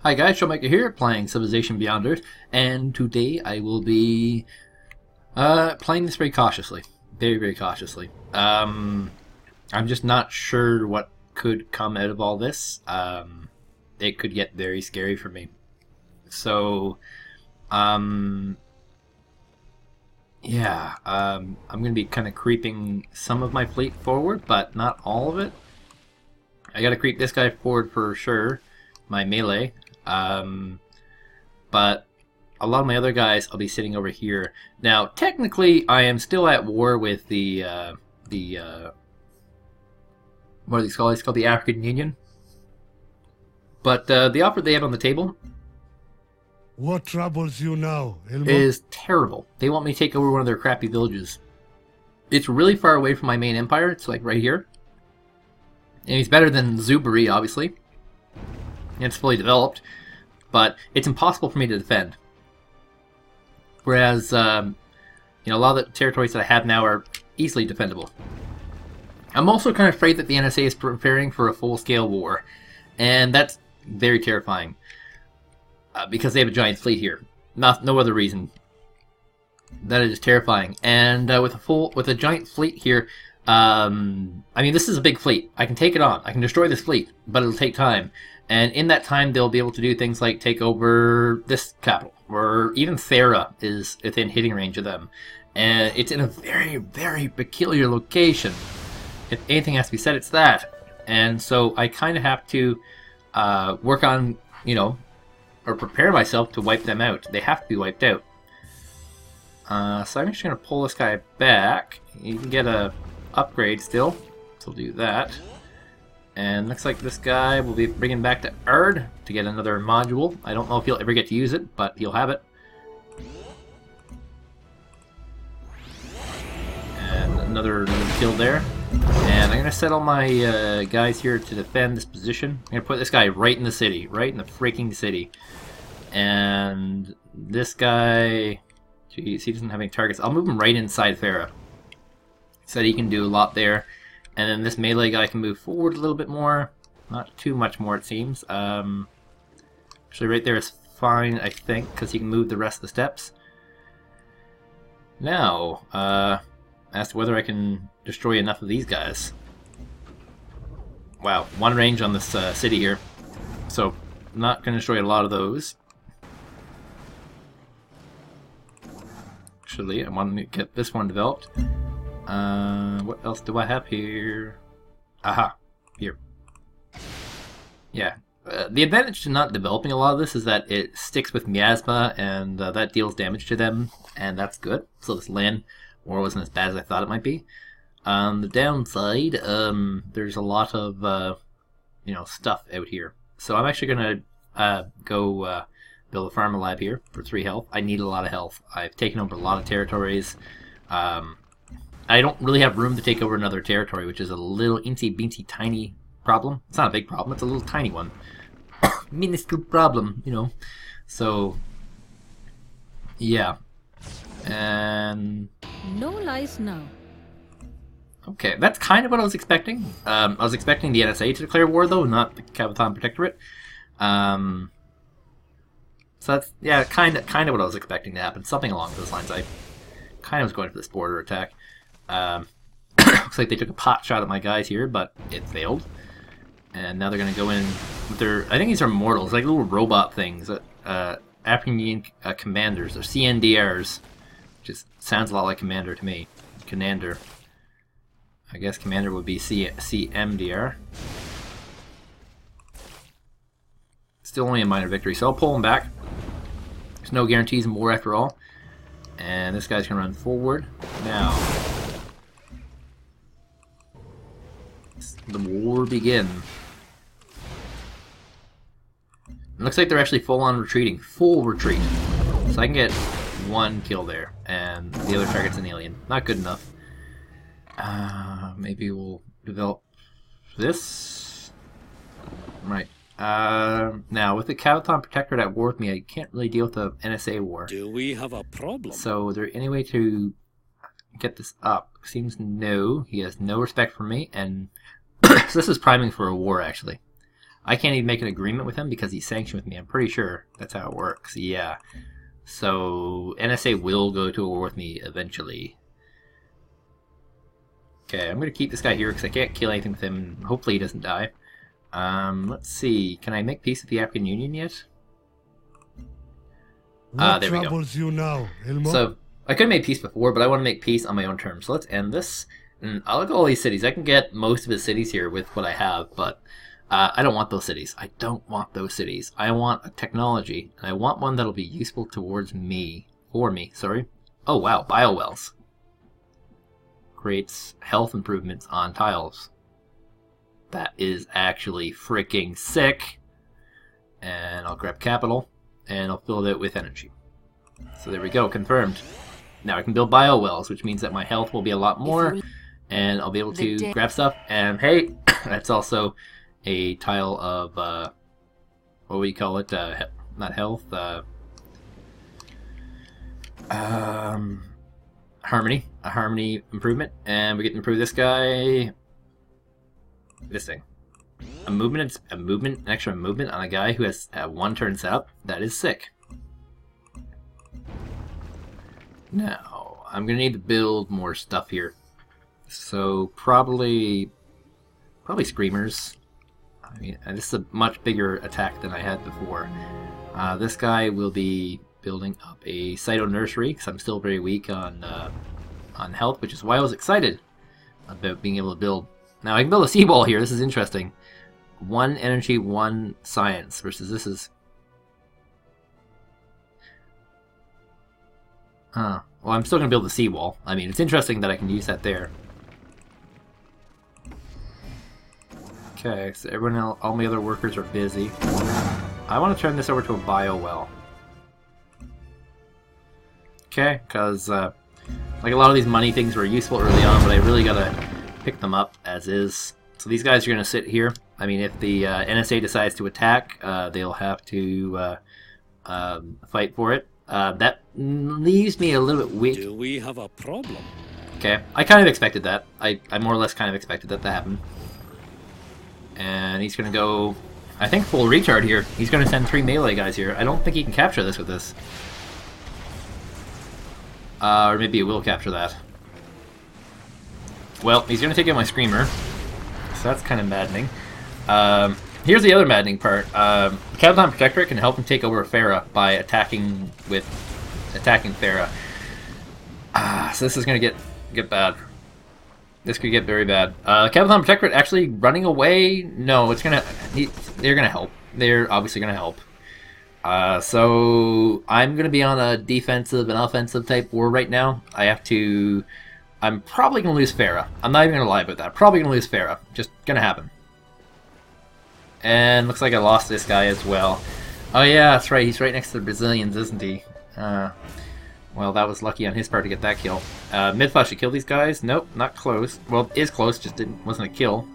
Hi guys, Showmaker here, playing Civilization Beyond Earth, and today I will be playing this very cautiously. Very cautiously. I'm just not sure what could come out of all this. It could get very scary for me. So, yeah, I'm going to be kind of creeping some of my fleet forward, but not all of it. I got to creep this guy forward for sure, my melee. But a lot of my other guys, I'll be sitting over here. Now, technically, I am still at war with the what are these called? It's called the African Union. But the offer they have on the table What troubles you now, Elmo? is terrible. They want me to take over one of their crappy villages. It's really far away from my main empire. It's like right here. And it's better than Zuberi, obviously. It's fully developed, but it's impossible for me to defend. Whereas, a lot of the territories that I have now are easily defendable. I'm also kind of afraid that the NSA is preparing for a full-scale war, and that's very terrifying because they have a giant fleet here. No other reason. That is terrifying. And with a giant fleet here, I mean, this is a big fleet. I can take it on. I can destroy this fleet, but it'll take time. And in that time, they'll be able to do things like take over this capital, or even Falah is within hitting range of them. And it's in a very peculiar location. If anything has to be said, it's that. And so I kind of have to work on, or prepare myself to wipe them out. They have to be wiped out. So I'm just going to pull this guy back. You can get a upgrade still, so we'll do that. And looks like this guy will be bringing back to Erd to get another module. I don't know if he'll ever get to use it, but he'll have it. And another kill there. And I'm going to set all my guys here to defend this position. I'm going to put this guy right in the city, right in the freaking city. And this guy, geez, he doesn't have any targets. I'll move him right inside Falah, so that he can do a lot there. And then this melee guy can move forward a little bit more. Not too much more, it seems. Actually, right there is fine, I think, because he can move the rest of the steps. Now, as to whether I can destroy enough of these guys. Wow, one range on this city here. So, not going to destroy a lot of those. Actually, I want to get this one developed. What else do I have here? Aha, here. Yeah, the advantage to not developing a lot of this is that it sticks with miasma, and that deals damage to them, and that's good. So this land war wasn't as bad as I thought it might be. The downside, there's a lot of, stuff out here. So I'm actually gonna go build a pharma lab here for 3 health. I need a lot of health. I've taken over a lot of territories. I don't really have room to take over another territory, which is a little incy-beansy tiny problem. It's not a big problem, it's a little tiny one. Minuscule problem, So, yeah. And... no lies now. okay, that's kind of what I was expecting. I was expecting the NSA to declare war, though, not the Kavithan Protectorate. So that's, yeah, kind of what I was expecting to happen. Something along those lines. I kind of was going for this border attack. Looks like they took a pot shot at my guys here, but it failed. And now they're going to go in with their... I think these are mortals, like little robot things. African Union commanders, or CNDRs. Just sounds a lot like commander to me. Commander. I guess commander would be CMDR. Still only a minor victory, so I'll pull them back. There's no guarantees in war after all. And this guy's going to run forward. Now, the war begin. It looks like they're actually full on retreating. Full retreat. So I can get 1 kill there. And the other target's an alien. Not good enough. Maybe we'll develop this. Right. Now, with the Kavithan Protectorate at war with me, I can't really deal with the NSA war. Do we have a problem? So, is there any way to get this up? Seems no. He has no respect for me, and so this is priming for a war, actually. I can't even make an agreement with him because he's sanctioned with me. I'm pretty sure that's how it works. Yeah. So NSA will go to a war with me eventually. Okay, I'm going to keep this guy here because I can't kill anything with him. Hopefully he doesn't die. Let's see. Can I make peace with the African Union yet? What there we go. troubles you now, Elmo? So, I could have made peace before, but I want to make peace on my own terms. So let's end this. And I'll look at all these cities. I can get most of the cities here with what I have, but I don't want those cities. I don't want those cities. I want a technology, and I want one that'll be useful towards me. For me, sorry. Oh, wow. Biowells. Creates health improvements on tiles. That is actually freaking sick. And I'll grab capital, and I'll fill it with energy. So there we go, confirmed. Now I can build biowells, which means that my health will be a lot more, and I'll be able to grab stuff. And hey, that's also a tile of, what would you call it? Not health, harmony. A harmony improvement. And we get to improve this guy. This thing. An extra movement on a guy who has 1 turn set up. That is sick. Now, I'm gonna need to build more stuff here. So probably screamers. I mean, this is a much bigger attack than I had before. This guy will be building up a cyto nursery because I'm still very weak on health, which is why I was excited about being able to build. Now I can build a seawall here. This is interesting. 1 energy, 1 science versus this is. Well, I'm still gonna build the seawall. I mean, it's interesting that I can use that there. Okay, so everyone else, all my other workers are busy. I want to turn this over to a bio well. Okay, because like a lot of these money things were useful early on, but I really gotta pick them up as is. So these guys are gonna sit here. I mean, if the NSA decides to attack, they'll have to fight for it. That leaves me a little bit weak. Do we have a problem? Okay, I kind of expected that. I more or less kind of expected that to happen. And he's gonna go, I think, full retard here. He's gonna send 3 melee guys here. I don't think he can capture this with this. Or maybe he will capture that. Well, he's gonna take out my screamer. So that's kind of maddening. Here's the other maddening part. Kavithan Protectorate can help him take over Falah by attacking Falah. So this is gonna get bad. This could get very bad. Kavithan Protectorate actually running away? No, it's gonna. They're gonna help. They're obviously gonna help. So I'm gonna be on a defensive and offensive type war right now. I'm probably gonna lose Falah. I'm not even gonna lie about that. Probably gonna lose Falah. Just gonna happen. And looks like I lost this guy as well. Oh yeah, that's right. He's right next to the Brazilians, isn't he? Well, that was lucky on his part to get that kill. Midflash should kill these guys. Nope, not close. Well, it is close, just wasn't a kill.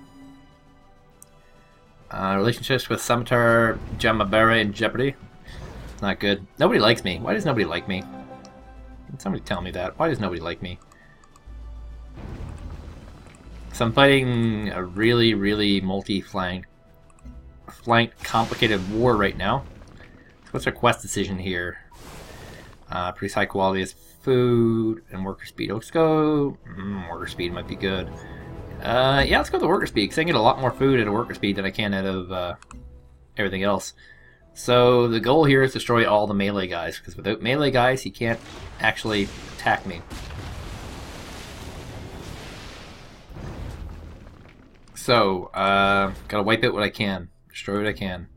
Relationships with Samatar, Jamabere, and Jeopardy. Not good. Nobody likes me. Why does nobody like me? Can somebody tell me that? Why does nobody like me? So I'm fighting a really, really multi-flanked, complicated war right now. What's our quest decision here? Pretty high quality as food and worker speed. Let's go. Worker speed might be good. Yeah, let's go with the worker speed because I can get a lot more food at a worker speed than I can out of everything else. So the goal here is to destroy all the melee guys because without melee guys, he can't actually attack me. So gotta wipe out what I can, destroy what I can.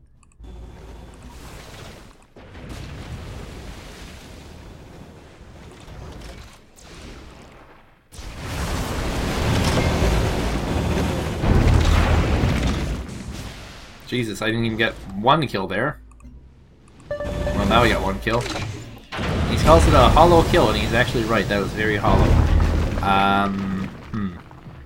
Jesus, I didn't even get 1 kill there. Well, now we got 1 kill. He calls it a hollow kill, and he's actually right. That was very hollow.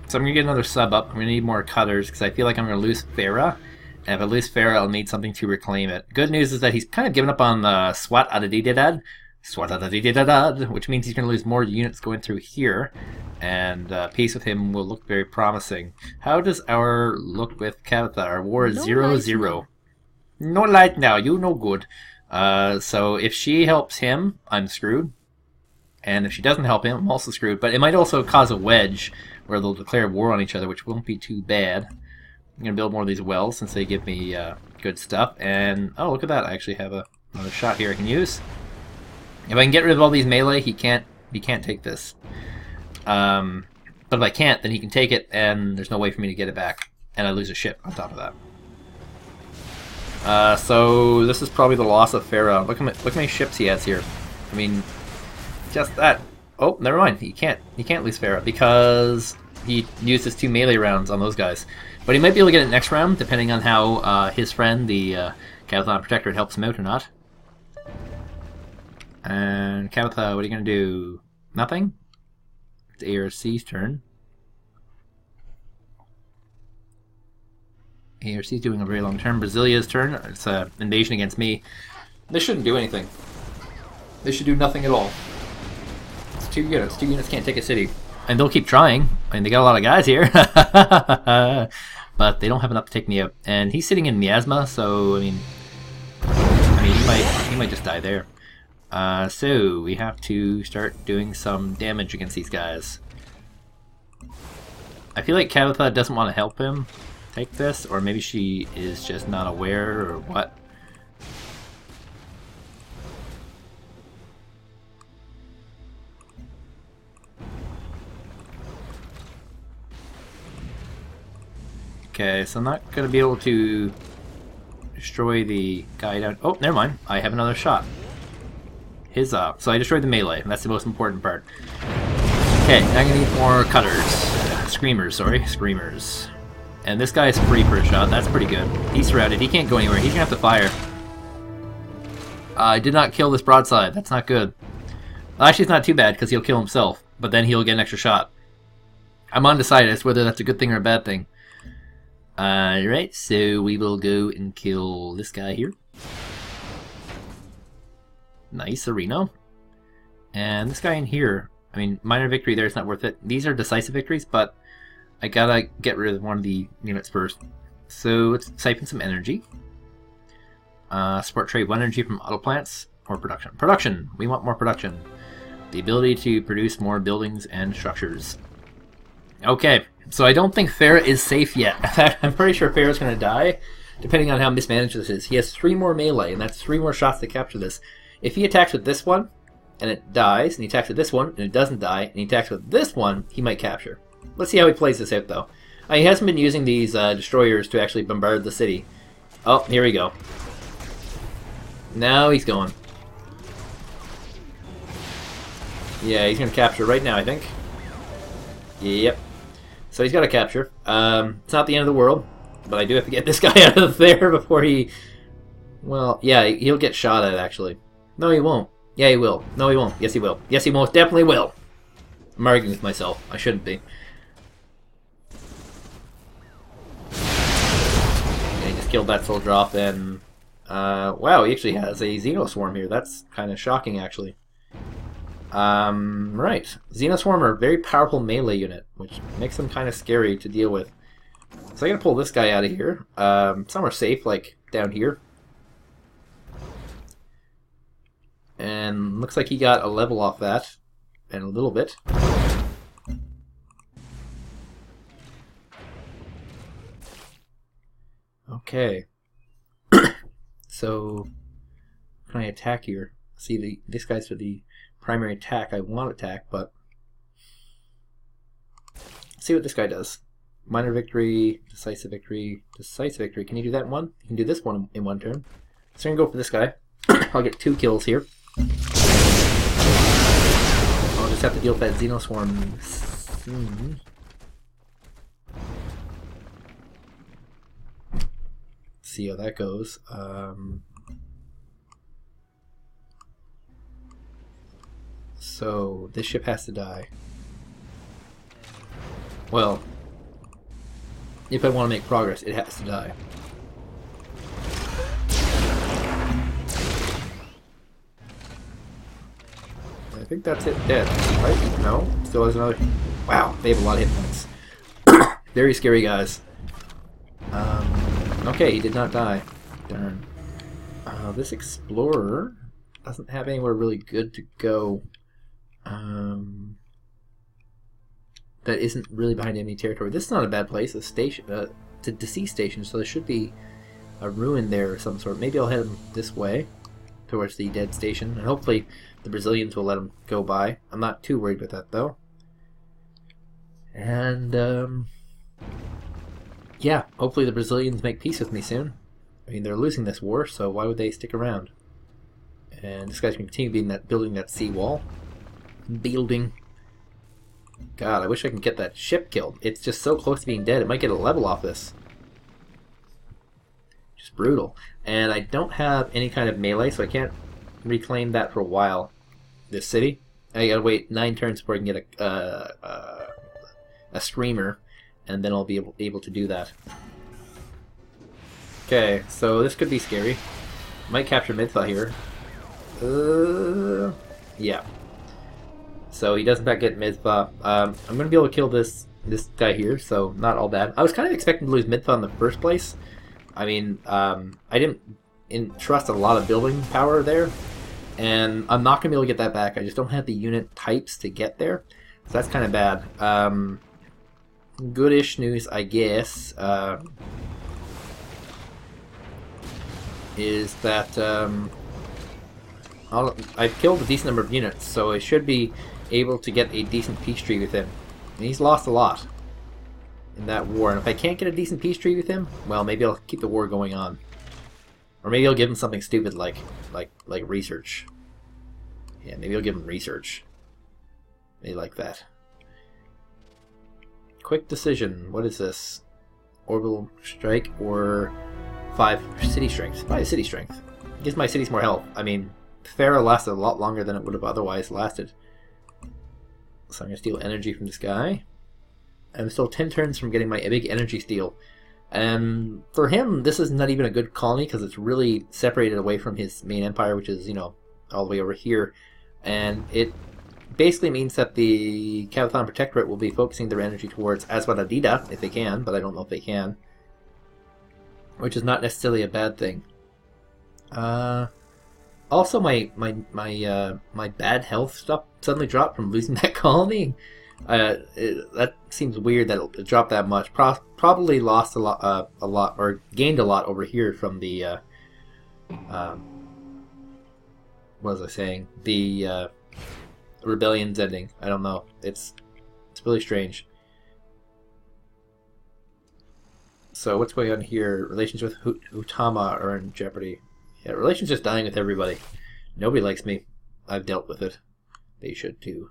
So I'm going to get another sub up. I'm going to need more cutters, because I feel like I'm going to lose Falah. And if I lose Falah, I'll need something to reclaim it. Good news is that he's kind of given up on the SWAT Adadidad, Swadadadidadad, which means he's going to lose more units going through here, and peace with him will look very promising. How does our look with Kavithan? Our war is 0-0. No light now, you no good. So if she helps him, I'm screwed. And if she doesn't help him, I'm also screwed. But it might also cause a wedge where they'll declare war on each other, which won't be too bad. I'm going to build more of these wells since they give me good stuff. And, oh, look at that. I actually have another shot here I can use. If I can get rid of all these melee, he can't take this. But if I can't, then he can take it, and there's no way for me to get it back. And I lose a ship on top of that. So this is probably the loss of Falah. Look how many ships he has here. I mean, just that. Oh, never mind. He can't lose Falah because he used his 2 melee rounds on those guys. But he might be able to get it next round, depending on how his friend, the Kavithan Protectorate, helps him out or not. And Kavithan, what are you going to do? Nothing? It's ARC's turn. ARC's doing a very long turn. Brazilia's turn. It's an invasion against me. This shouldn't do anything. They should do nothing at all. It's 2 units. 2 units can't take a city. And they'll keep trying. I mean, they got a lot of guys here. But they don't have enough to take me out. And he's sitting in miasma, so, I mean he might just die there. So we have to start doing some damage against these guys. I feel like Kavithan doesn't want to help him take this, or maybe she is just not aware, or what. Okay, so I'm not going to be able to destroy the guy down... Oh, never mind. I have another shot. His up. So I destroyed the melee, and that's the most important part. Okay, now I'm going to need more cutters. Screamers, sorry. Screamers. And this guy is free for a shot. That's pretty good. He's surrounded. He can't go anywhere. He's going to have to fire. I did not kill this broadside. That's not good. Well, actually, it's not too bad, because he'll kill himself. But then he'll get an extra shot. I'm undecided as to whether that's a good thing or a bad thing. Alright, so we will go and kill this guy here. Nice arena. And this guy in here, I mean, minor victory there is not worth it. These are decisive victories, but I gotta get rid of one of the units first. So let's siphon some energy. Support trade 1 energy from auto plants or production. Production! We want more production. The ability to produce more buildings and structures. Okay, so I don't think Falah is safe yet. In fact, I'm pretty sure Farah's going to die, depending on how mismanaged this is. He has 3 more melee, and that's 3 more shots to capture this. If he attacks with this one, and it dies, and he attacks with this one, and it doesn't die, and he attacks with this one, he might capture. Let's see how he plays this out, though. He hasn't been using these destroyers to actually bombard the city. Oh, here we go. Now he's going. Yeah, he's going to capture right now, I think. Yep. So he's got to capture. It's not the end of the world, but I do have to get this guy out of there before he... Well, yeah, he'll get shot at, actually. No, he won't. Yeah, he will. No, he won't. Yes, he will. Yes, he most definitely will. I'm arguing with myself. I shouldn't be. Yeah, he just killed that soldier off, and... wow, he actually has a Xenoswarm here. That's kind of shocking, actually. Right. Xenoswarm are a very powerful melee unit, which makes them kind of scary to deal with. So I'm going to pull this guy out of here. Somewhere safe, like down here. And looks like he got a level off that. And a little bit. Okay. So, can I attack here? See, this guy's for the primary attack. I want to attack, but let's see what this guy does. Minor victory, decisive victory, decisive victory. Can you do that in one? You can do this one in one turn. So I'm going to go for this guy. I'll get 2 kills here. I'll just have to deal with that Xenoswarm soon. See how that goes. So this ship has to die. Well, if I want to make progress, it has to die. think that's it. Dead. Right? No? Still has another... Wow, they have a lot of hit points. Very scary guys. Okay, he did not die. Darn. This explorer doesn't have anywhere really good to go. That isn't really behind enemy territory. This is not a bad place. A station, it's a deceased station, so there should be a ruin there of some sort. Maybe I'll head this way towards the dead station, and hopefully the Brazilians will let them go by. I'm not too worried with that though. And yeah, hopefully the Brazilians make peace with me soon. I mean, they're losing this war, so why would they stick around? And this guy's going to continue building that seawall. Building. God, I wish I could get that ship killed. It's just so close to being dead. It might get a level off this. Just brutal. And I don't have any kind of melee, so I can't reclaim that for a while. This city. I gotta wait 9 turns before I can get a screamer, and then I'll be able to do that. Okay, so this could be scary. Might capture Midtha here. Yeah. So he does in fact get Midtha. I'm going to be able to kill this guy here, so not all bad. I was kind of expecting to lose Midtha in the first place. I mean, I didn't entrust a lot of building power there, and I'm not going to be able to get that back. I just don't have the unit types to get there, so that's kind of bad. Goodish news, I guess, is that I've killed a decent number of units, so I should be able to get a decent peace treaty with him. And he's lost a lot in that war, and if I can't get a decent peace treaty with him, well, maybe I'll keep the war going on. Or maybe I'll give him something stupid like research. Yeah, maybe I'll give him research. Maybe like that. Quick decision. What is this? Orbital strike or 5 city strength? 5 city strength. Gives my cities more health. I mean, Falah lasted a lot longer than it would have otherwise lasted. So I'm going to steal energy from this guy. I'm still 10 turns from getting my big energy steal. And for him, this is not even a good colony because it's really separated away from his main empire, which is, you know, all the way over here. And it basically means that the Kavithan Protectorate will be focusing their energy towards Aswadadida, if they can, but I don't know if they can. Which is not necessarily a bad thing. Also, my bad health stuff suddenly dropped from losing that colony. That seems weird that it dropped that much. Probably lost a lot, or gained a lot over here from the. What was I saying? The rebellion's ending. I don't know. It's really strange. So what's going on here? Relations with Hutama are in jeopardy. Yeah, relations just dying with everybody. Nobody likes me. I've dealt with it. They should too.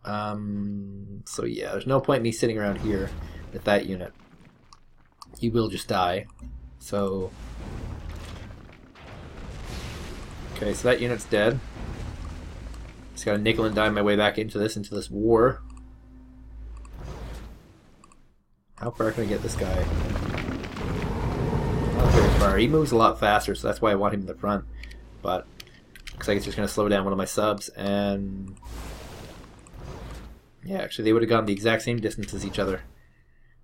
So yeah, there's no point in me sitting around here with that unit. He will just die. So okay, so that unit's dead. Just gotta nickel and dime my way back into this war. How far can I get this guy? Not very far. He moves a lot faster, so that's why I want him in the front. But looks like it's just gonna slow down one of my subs, and yeah, actually they would have gone the exact same distance as each other.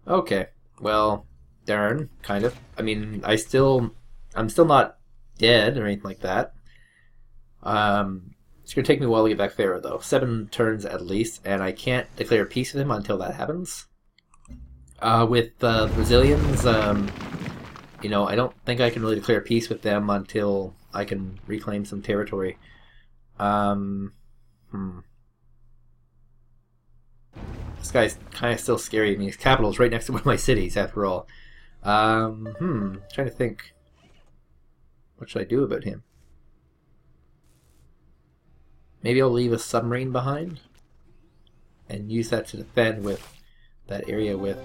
Okay, well, darn, kind of. I mean, I'm still not dead or anything like that. It's gonna take me a while to get back Falah though. 7 turns at least, and I can't declare peace with him until that happens. With the Brazilians, you know, I don't think I can really declare peace with them until I can reclaim some territory. This guy's kind of still scary. I mean, his capital is right next to one of my cities, after all. Trying to think. What should I do about him? Maybe I'll leave a submarine behind and use that to defend with that area with.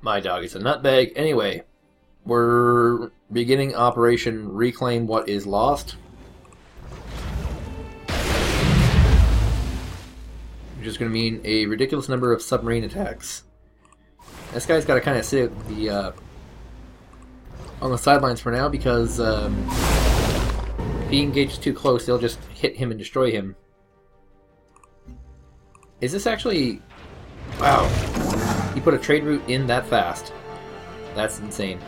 My dog is a nutbag. Anyway, we're beginning Operation Reclaim What Is Lost. Which is going to mean a ridiculous number of submarine attacks. This guy's got to kind of sit at the on the sidelines for now because if he engages too close, they'll just hit him and destroy him. Is this actually... Wow. He put a trade route in that fast. That's insane.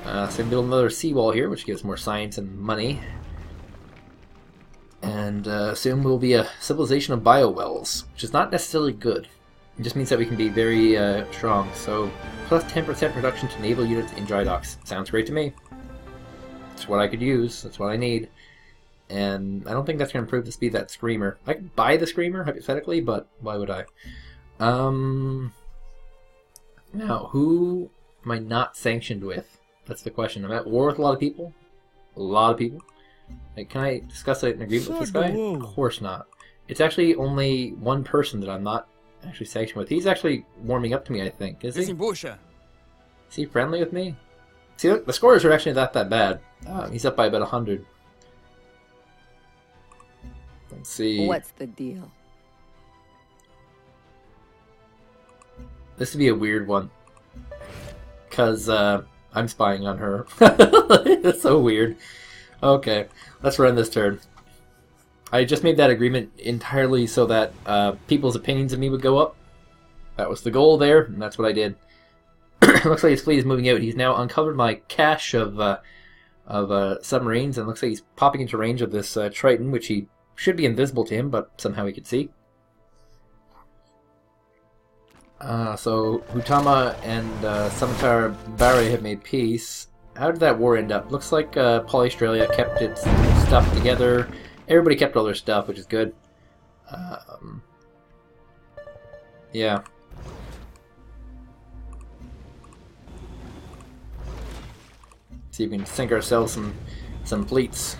So we can build another seawall here, which gives more science and money. And soon we'll be a civilization of biowells, which is not necessarily good. It just means that we can be very strong. So, plus 10% reduction to naval units in dry docks. Sounds great to me. That's what I could use. That's what I need. And I don't think that's going to improve the speed of that Screamer. I could buy the Screamer, hypothetically, but why would I? Now, who am I not sanctioned with? That's the question. I'm at war with a lot of people. A lot of people. Like, can I discuss an agreement with this guy? Of course not. It's actually only one person that I'm not actually sanctioned with. He's actually warming up to me, I think. Is he? Is he friendly with me? See, look, the scores are actually not that bad. He's up by about 100. Let's see. What's the deal? This would be a weird one. Because I'm spying on her. That's so weird. Okay, let's run this turn. I just made that agreement entirely so that people's opinions of me would go up. That was the goal there, and that's what I did. Looks like his fleet is moving out. He's now uncovered my cache of submarines, and looks like he's popping into range of this Triton, which he should be invisible to him, but somehow he could see. So Hutama and Samatar Bare have made peace. How did that war end up? Looks like Polystralia kept its stuff together. Everybody kept all their stuff, which is good. Yeah. See if we can sink ourselves some fleets.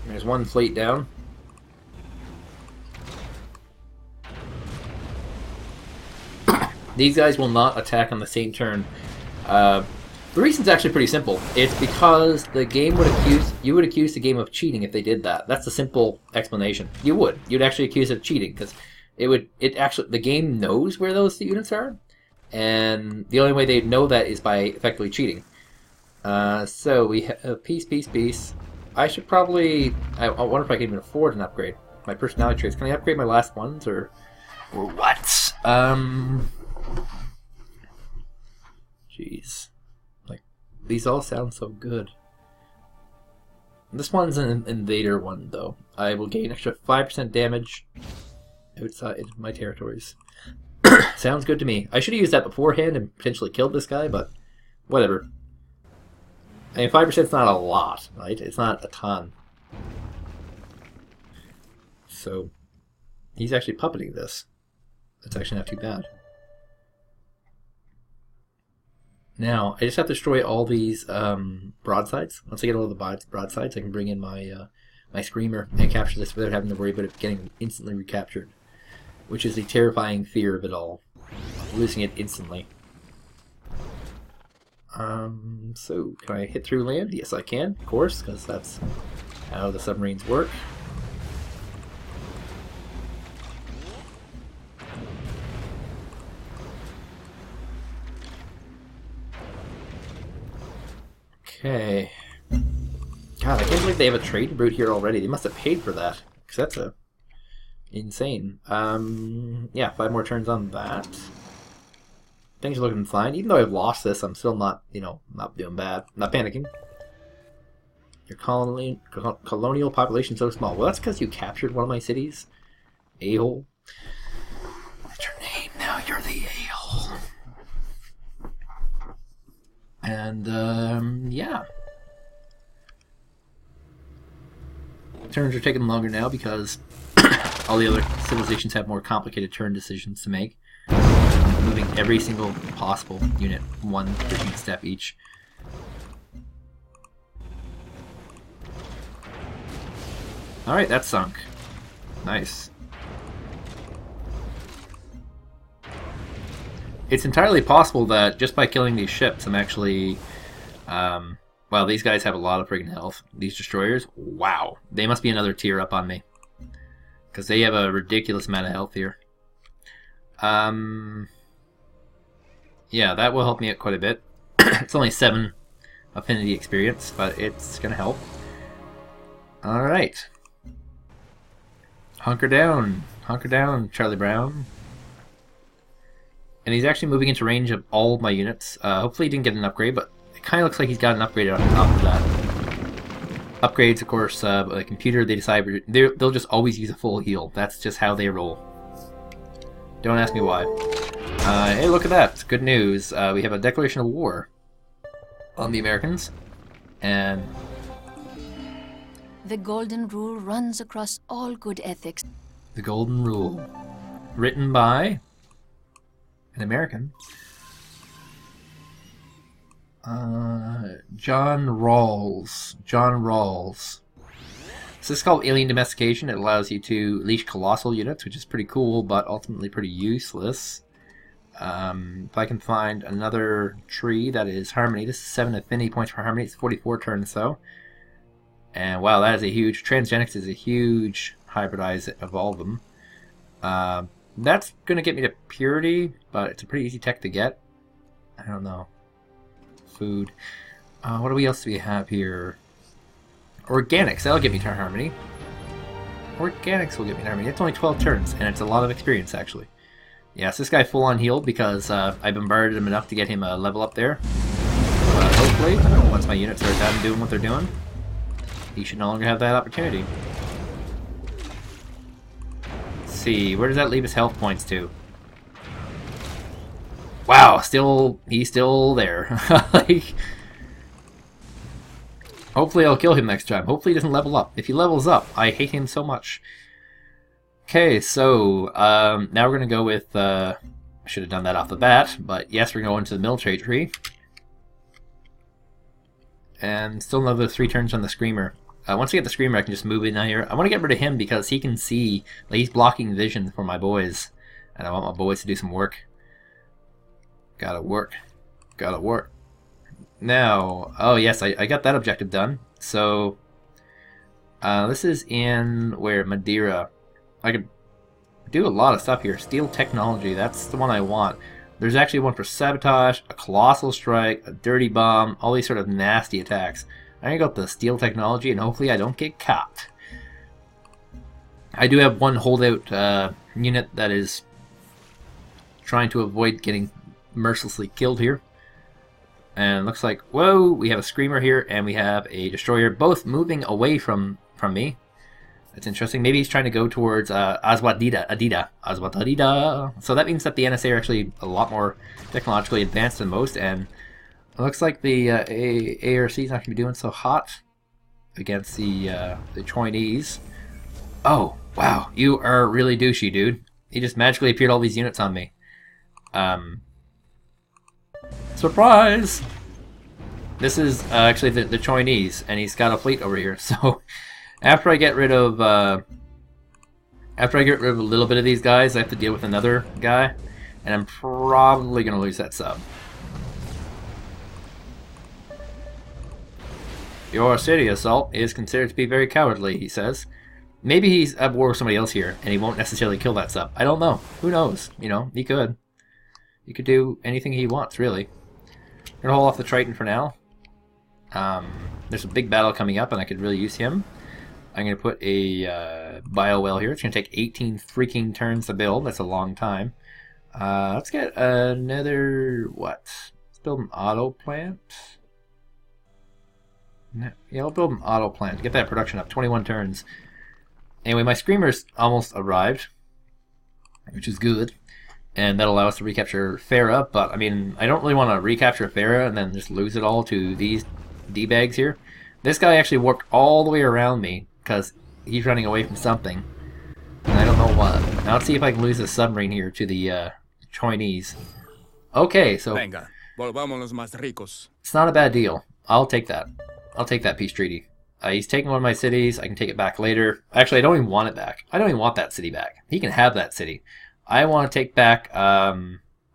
There's one fleet down. These guys will not attack on the same turn. The reason's actually pretty simple. It's because the game would accuse you would accuse the game of cheating if they did that. That's the simple explanation. You would. You'd actually accuse it of cheating because the game knows where those units are, and the only way they'd know that is by effectively cheating. So we have peace. I should probably. I wonder if I can even afford an upgrade. My personality traits. Can I upgrade my last ones or what? Jeez. Like, these all sound so good. This one's an invader one, though. I will gain extra 5% damage outside my territories. Sounds good to me. I should have used that beforehand and potentially killed this guy, but whatever. I mean, 5% is not a lot, right? It's not a ton. So, he's actually puppeting this. That's actually not too bad. Now, I just have to destroy all these broadsides. Once I get all the broadsides, I can bring in my my Screamer and capture this without having to worry about it getting instantly recaptured. Which is the terrifying fear of it all. Losing it instantly. So, can I hit through land? Yes, I can, of course, because that's how the submarines work. Okay. God, I can't believe they have a trade route here already. They must have paid for that, because that's insane. Yeah, 5 more turns on that. Things are looking fine. Even though I've lost this, I'm still not, not doing bad. Not panicking. Your colonial population so small. Well, that's because you captured one of my cities. A-hole. That's your name now. You're the a-hole. And, yeah. Turns are taking longer now because all the other civilizations have more complicated turn decisions to make. Moving every single possible unit 1 freaking step each. Alright, that's sunk. Nice. It's entirely possible that just by killing these ships, I'm actually... wow, these guys have a lot of friggin' health. These destroyers, wow. They must be another tier up on me. Because they have a ridiculous amount of health here. Yeah, that will help me out quite a bit. It's only 7 affinity experience, but it's gonna help. Alright. Hunker down, Charlie Brown. And he's actually moving into range of all of my units. Hopefully he didn't get an upgrade, but it kind of looks like he's got an upgrade on top of that. Upgrades, of course, a computer, they decide they'll just always use a full heal. That's just how they roll. Don't ask me why. Hey, look at that. Good news. We have a declaration of war on the Americans. And the golden rule runs across all good ethics. The golden rule. Written by an American. John Rawls. So this is called Alien Domestication. It allows you to leash colossal units, which is pretty cool, but ultimately pretty useless. If I can find another tree that is Harmony. This is 7 affinity points for Harmony. It's 44 turns, though. And wow, that is a huge... Transgenics is a huge hybridize of all of them. That's going to get me to Purity, but it's a pretty easy tech to get. I don't know. Food. What else do we have here? Organics, that'll get me to Harmony. Organics will get me to Harmony. It's only 12 turns, and it's a lot of experience, actually. Yeah, so this guy full on healed because I bombarded him enough to get him a level up there. But hopefully, once my units are done doing what they're doing, he should no longer have that opportunity. Let's see, where does that leave his health points to? Wow, he's still there. Like, hopefully I'll kill him next time. Hopefully he doesn't level up. If he levels up, I hate him so much. Okay, so now we're going to go with... I should have done that off the bat, but yes, we're going to the military tree. And still another 3 turns on the Screamer. Once I get the Screamer, I can just move in here. I want to get rid of him because he can see... Like, he's blocking vision for my boys. And I want my boys to do some work. Gotta work. Now, oh yes, I got that objective done. So, this is in, where, Madeira. I could do a lot of stuff here. Steel Technology, that's the one I want. There's actually one for Sabotage, a Colossal Strike, a Dirty Bomb, all these sort of nasty attacks. I'm gonna go with the Steel Technology, and hopefully I don't get caught. I do have one holdout unit that is trying to avoid getting mercilessly killed here. And looks like, whoa, we have a Screamer here, and we have a Destroyer, both moving away from me. That's interesting. Maybe he's trying to go towards Azwadida. So that means that the NSA are actually a lot more technologically advanced than most, and it looks like the ARC is not going to be doing so hot against the Chinese. Oh, wow, you are really douchey, dude. He just magically appeared all these units on me. Surprise! This is actually the Chinese, and he's got a fleet over here. So after I get rid of a little bit of these guys, I have to deal with another guy, and I'm probably gonna lose that sub. Your city assault is considered to be very cowardly, he says. Maybe he's at war with somebody else here, and he won't necessarily kill that sub. I don't know. Who knows? You know, he could. He could do anything he wants, really. I'm gonna hold off the Triton for now. There's a big battle coming up, and I could really use him. I'm gonna put a bio well here. It's gonna take 18 freaking turns to build. That's a long time. Let's get another what? Let's build an auto plant. Yeah, I'll build an auto plant to get that production up. 21 turns. Anyway, my Screamer's almost arrived, which is good. And that'll allow us to recapture Farah, but I mean, I don't really want to recapture Farah and then just lose it all to these D-bags here. This guy actually warped all the way around me because he's running away from something. And I don't know what. Now let's see if I can lose this submarine here to the Chinese. Okay, so Venga, volvámonos más ricos. It's not a bad deal. I'll take that. I'll take that peace treaty. He's taking one of my cities. I can take it back later. Actually, I don't even want it back. I don't even want that city back. He can have that city. I want to take back, I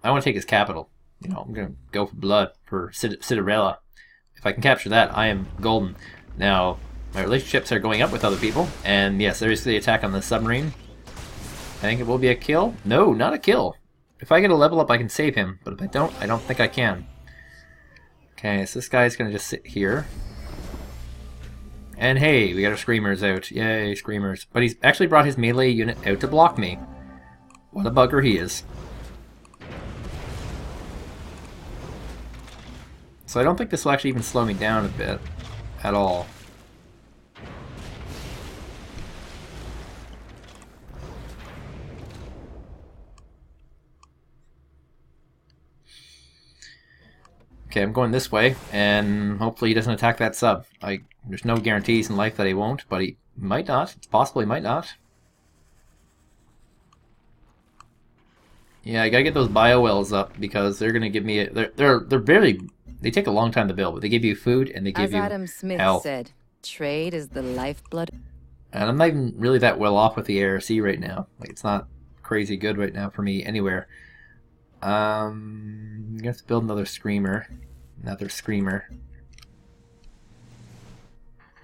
want to take his capital. You know, I'm going to go for blood for Cinderella. If I can capture that, I am golden. Now, my relationships are going up with other people. And yes, there is the attack on the submarine. I think it will be a kill. No, not a kill. If I get a level up, I can save him. But if I don't think I can. Okay, so this guy's gonna just sit here. And hey, we got our Screamers out. Yay, Screamers. But he's actually brought his melee unit out to block me. What a bugger he is. So I don't think this will actually even slow me down a bit. At all. Okay, I'm going this way, and hopefully he doesn't attack that sub. There's no guarantees in life that he won't, but he might not. It's possible he might not. Yeah, I gotta get those bio wells up because they're gonna give me they're very, they take a long time to build, but they give you food and they give you As Adam Smith health. said, trade is the lifeblood. And I'm not even really that well off with the ARC right now. Like, it's not crazy good right now for me anywhere. I'm gonna have to build another Screamer. Another Screamer.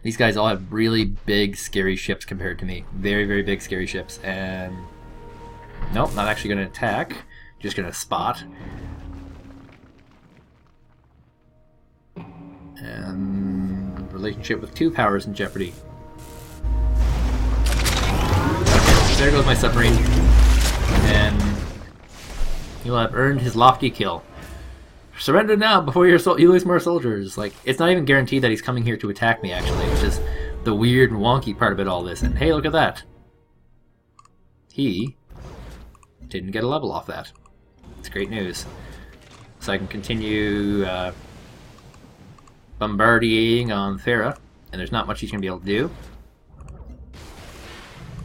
These guys all have really big, scary ships compared to me. Very, very big, scary ships. And nope, not actually gonna attack. Just gonna spot. And relationship with 2 powers in jeopardy. There goes my submarine. And you'll have earned his lofty kill. Surrender now before you lose more soldiers. Like, it's not even guaranteed that he's coming here to attack me, actually, which is the weird and wonky part about all this. And hey, look at that. He didn't get a level off that. It's great news. So I can continue bombarding on Falah, and there's not much he's going to be able to do.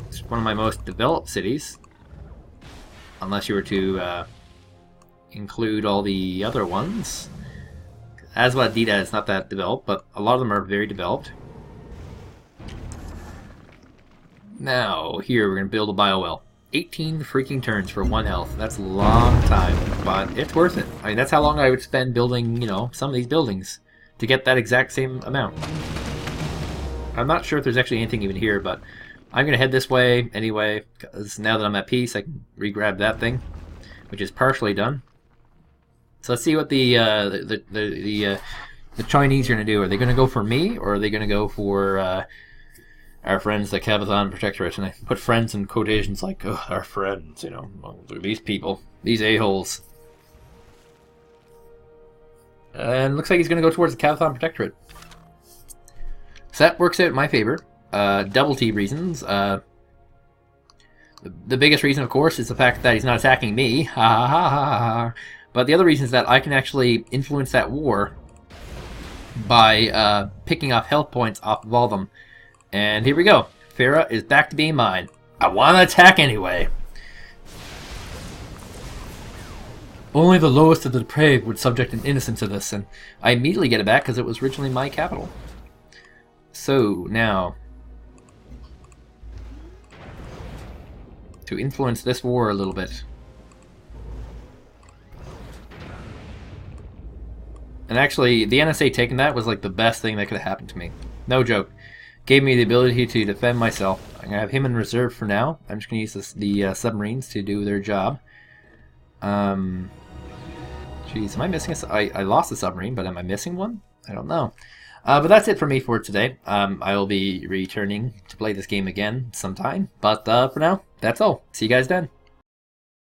It's one of my most developed cities. Unless you were to include all the other ones. Aswadida is not that developed, but a lot of them are very developed. Now, here we're going to build a biowell. 18 freaking turns for 1 health. That's a long time, but it's worth it. I mean, that's how long I would spend building, you know, some of these buildings to get that exact same amount. I'm not sure if there's actually anything even here, but I'm going to head this way anyway, because now that I'm at peace, I can re-grab that thing, which is partially done. So let's see what the Chinese are going to do. Are they going to go for me, or are they going to go for our friends, the Kavithan Protectorate? And I put friends in quotations like, oh, our friends, you know, well, these people, these a-holes. And looks like he's going to go towards the Kavithan Protectorate. So that works out in my favor. Double T reasons. The biggest reason, of course, is the fact that he's not attacking me. Ha ha ha ha ha. But the other reason is that I can actually influence that war by picking off health points off of all of them. And here we go. Falah is back to being mine. I want to attack anyway. Only the lowest of the depraved would subject an innocent to this, and I immediately get it back because it was originally my capital. So, now, to influence this war a little bit. And actually, the NSA taking that was like the best thing that could have happened to me. No joke. Gave me the ability to defend myself. I'm going to have him in reserve for now. I'm just going to use the submarines to do their job. Jeez, am I missing I lost a submarine, but am I missing one? I don't know. But that's it for me for today. I will be returning to play this game again sometime. But for now, that's all. See you guys then.